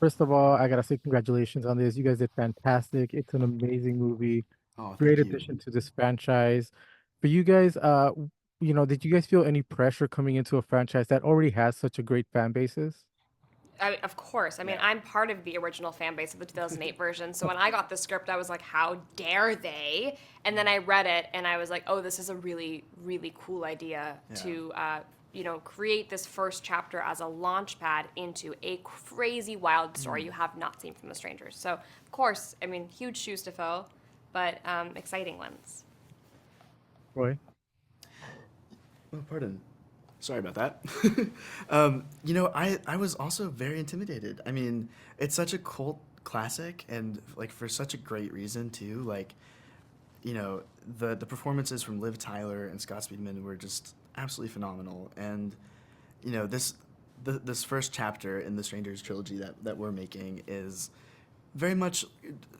First of all, I gotta say congratulations on this. You guys did fantastic. It's an amazing movie. Oh, Great thank you. addition to this franchise. For you guys, did you guys feel any pressure coming into a franchise that already has such a great fan basis? I mean, of course. I mean, Yeah. I'm part of the original fan base of the 2008 version. So when I got the script, I was like, how dare they? And then I read it and I was like, oh, this is a really, really cool idea Yeah. to, create this first chapter as a launch pad into a crazy, wild story you have not seen from The Strangers. So, of course, I mean, huge shoes to fill, but exciting ones. Roy? Oh, pardon. Sorry about that. I was also very intimidated. I mean, it's such a cult classic, and like for such a great reason too. Like, the performances from Liv Tyler and Scott Speedman were just absolutely phenomenal. And this first chapter in the Strangers trilogy that we're making is very much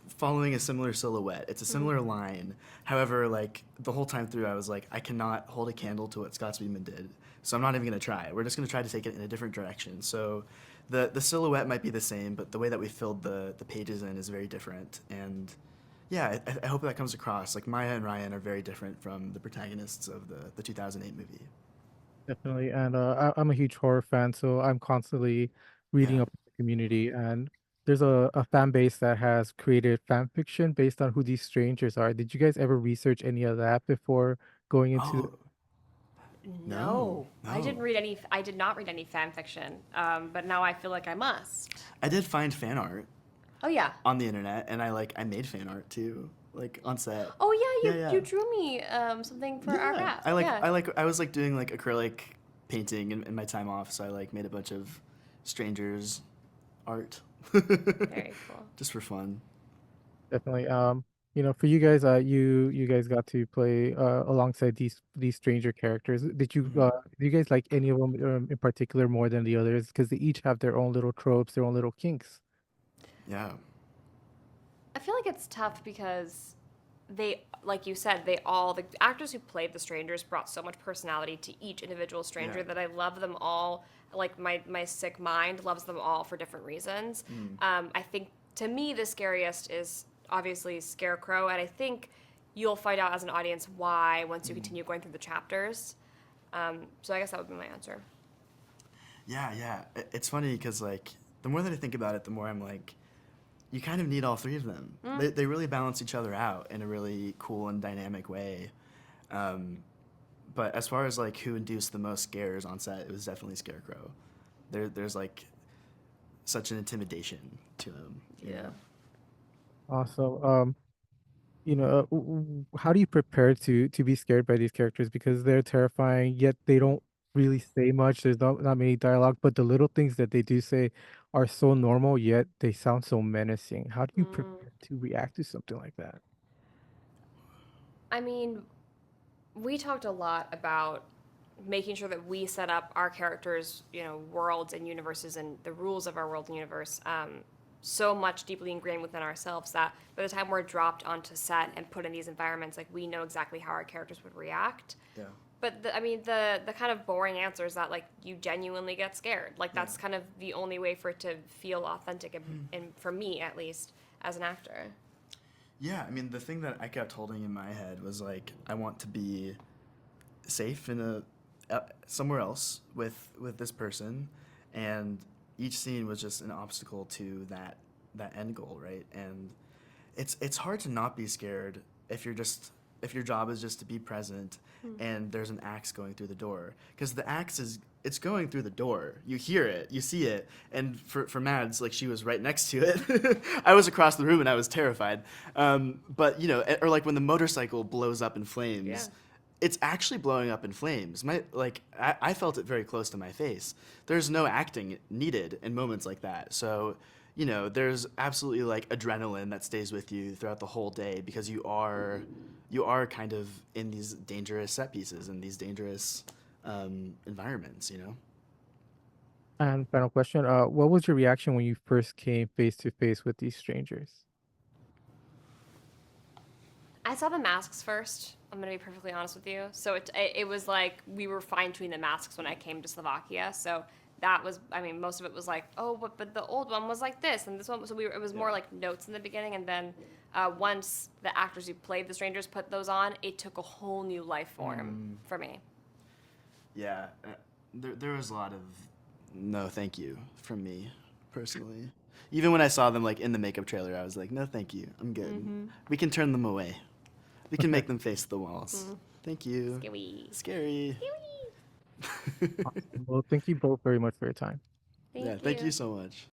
following a similar silhouette. It's a similar line. However, like the whole time through, I was like, I cannot hold a candle to what Scott Speedman did, so I'm not even gonna try. We're just gonna try to take it in a different direction. So, the silhouette might be the same, but the way that we filled the pages in is very different. And yeah, I hope that comes across. Like Maya and Ryan are very different from the protagonists of the 2008 movie. Definitely. And I'm a huge horror fan, so I'm constantly Yeah. reading up on the community. And there's a fan base that has created fan fiction based on who these strangers are. Did you guys ever research any of that before going into Oh no, No, I didn't no. read any. I did not read any fan fiction, but now I feel like I must. I did find fan art Oh yeah. on the internet, and I made fan art too, like on set. Oh yeah. Yeah, You yeah, drew me something for our yeah. craft. Yeah. I was like doing like acrylic painting in my time off, so I like made a bunch of strangers art, Very cool. just for fun. definitely for you guys, you guys got to play alongside these stranger characters. Mhm. Do you guys like any of them in particular more than the others? Because they each have their own little tropes, their own little kinks. Yeah, I feel like it's tough because they, like you said, the actors who played the strangers brought so much personality to each individual yeah. stranger that I love them all. Like my sick mind loves them all for different reasons. Mm. I think to me the scariest is obviously Scarecrow, and I think you'll find out as an audience why once you Mm. continue going through the chapters. So I guess that would be my answer. Yeah, yeah. It's funny because like the more that I think about it, the more I'm like, you kind of need all three of them. They really balance each other out in a really cool and dynamic way. Um, but as far as like who induced the most scares on set, it was definitely Scarecrow. There's like such an intimidation to him, you Yeah. know. Also, how do you prepare to be scared by these characters because they're terrifying, yet they don't really say much. There's not many dialogue, but the little things that they do say are so normal, yet they sound so menacing. How do you Mm. prepare to react to something like that? I mean, we talked a lot about making sure that we set up our characters, worlds and universes and the rules of our world and universe so much deeply ingrained within ourselves that by the time we're dropped onto set and put in these environments, like we know exactly how our characters would react. Yeah, But the kind of boring answer is that like you genuinely get scared. Like yeah. that's kind of the only way for it to feel authentic, and for me at least as an actor. Yeah, I mean, the thing that I kept holding in my head was like, I want to be safe in somewhere else with this person, and each scene was just an obstacle to that end goal, right? And it's hard to not be scared if your job is just to be present and there's an axe going through the door, because the axe is it's going through the door. You hear it, you see it, and for Mads, like she was right next to it. I was across the room and I was terrified. But or like when the motorcycle blows up in Yeah. flames, it's actually blowing up in flames. I felt it very close to my face. There's no acting needed in moments like that. So, there's absolutely like adrenaline that stays with you throughout the whole day because you are kind of in these dangerous set pieces and these dangerous environments. And final question, what was your reaction when you first came face to face with these strangers? I saw the masks first. I'm gonna be perfectly honest with you. So it was like we were fine tuning the masks when I came to Slovakia. So that was, I mean, most of it was like, oh, but the old one was like this, and this one, so it was more Yeah. like notes in the beginning, and then once the actors who played the strangers put those on, it took a whole new life form for me. Yeah, there was a lot of no thank you from me personally. Even when I saw them like in the makeup trailer, I was like, no thank you, I'm good. We can turn them away. We can make them face the walls. Thank you. Scary. Scary. Scary. Awesome. Well, thank you both very much for your time. Yeah, Thank thank you you. so much.